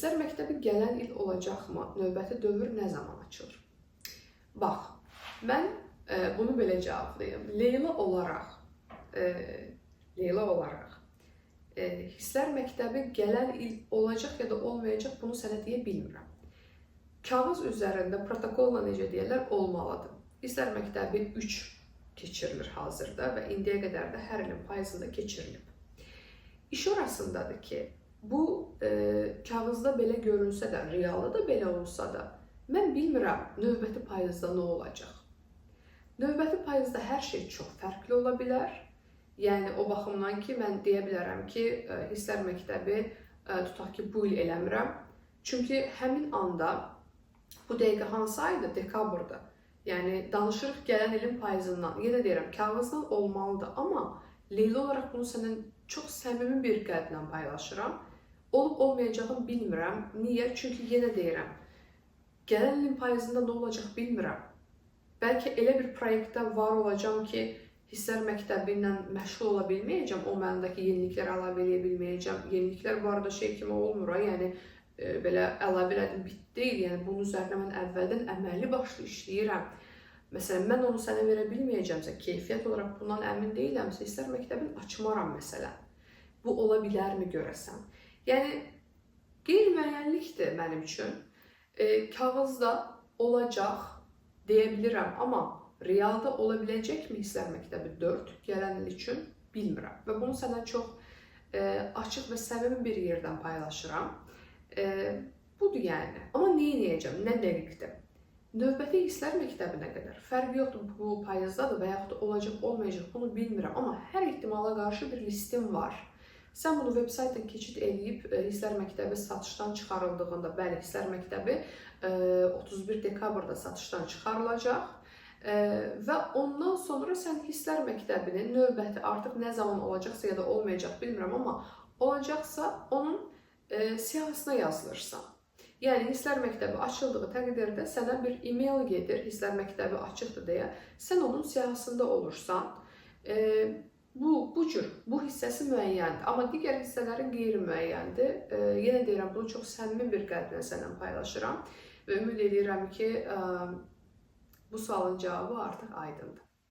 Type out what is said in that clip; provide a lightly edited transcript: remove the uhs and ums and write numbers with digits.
Hisslər məktəbi gələn il olacaqmı? Növbəti dövr nə zaman açılır? Bax, mən bunu belə cavablayım. Leyla olaraq hisslər məktəbi gələn il olacaq ya da olmayacaq, bunu sənə deyə bilmirəm. Kağız üzərində protokolla necə deyirlər, olmalıdır. Hisslər məktəbi 3 keçirilir hazırda və indiyə qədər də hər ilin payızında keçirilib. İş orasındadır ki, bu kağızda belə görünsə də, realda da belə olsa da, mən bilmirəm növbəti payızda nə olacaq. Növbəti payızda hər şey çox fərqli ola bilər. Yəni, o baxımdan ki, mən deyə bilərəm ki, hisslər məktəbi tutaq ki, bu il eləmirəm. Çünki həmin anda, bu dəqiqə hansı ayda? Dekabrda. Yəni, danışırıq gələn ilin payızından. Yenə deyirəm, kağızdan olmalıdır. Amma Leyla olaraq bunu səndən çox səmimi bir qəlblə paylaşıram. Olub-olmayacağını bilmirəm. Niyə? Çünki yenə deyirəm, gələn ilin payızında nə olacaq bilmirəm. Bəlkə elə bir proyektdə var olacam ki, hisslər məktəbi ilə məşğul ola bilməyəcəm, o mənadakı yeniliklər əlavə edə bilməyəcəm. Yeniliklər bu arada şey kimi olmur, yəni belə əlavə elədim, bitdi. Yəni bunun üzərinə mən əvvəldən əməlli başlı işləyirəm. Məsələn, mən onu sənə verə bilməyəcəmsə, keyfiyyət olaraq bundan əmin deyiləmsə, hisslər məktəbini açmaram məsələn. Bu ola bilərmi görəsən? Yəni, qeyri-müəyyənlikdir mənim üçün. Kağızda olacaq deyə bilirəm, amma realda ola biləcəkmi hisslər məktəbi 4 gələn il üçün bilmirəm. Və bunu sənə çox açıq və səmimi bir yerdən paylaşıram. Budur yəni. Amma nə edəcəm, nə dəqiqdir? Növbəti hisslər məktəbinə qədər fərq yoxdur, bu payızdadır və yaxud da olacaq, olmayacaq, bunu bilmirəm. Amma hər ehtimala qarşı bir listim var. Sən bunu web-saytdan keçid edib, hisslər məktəbi satışdan çıxarıldığında, bəli, hisslər məktəbi 31 dekabrda satışdan çıxarılacaq və ondan sonra sən hisslər məktəbinin növbəti artıq nə zaman olacaqsa ya da olmayacaq bilmirəm, amma olacaqsa onun siyahısına yazılırsan. Yəni, hisslər məktəbi açıldığı təqdirdə sənə bir e-mail gedir, hisslər məktəbi açıqdır deyə, sən onun siyahısında olursan, bu cür, bu hissəsi müəyyəndir, amma digər hissələri qeyri-müəyyəndir. Yenə deyirəm, bunu çox səmimi bir qəlblə sənlə paylaşıram və ümid edirəm ki, bu sualın cavabı artıq aydındır.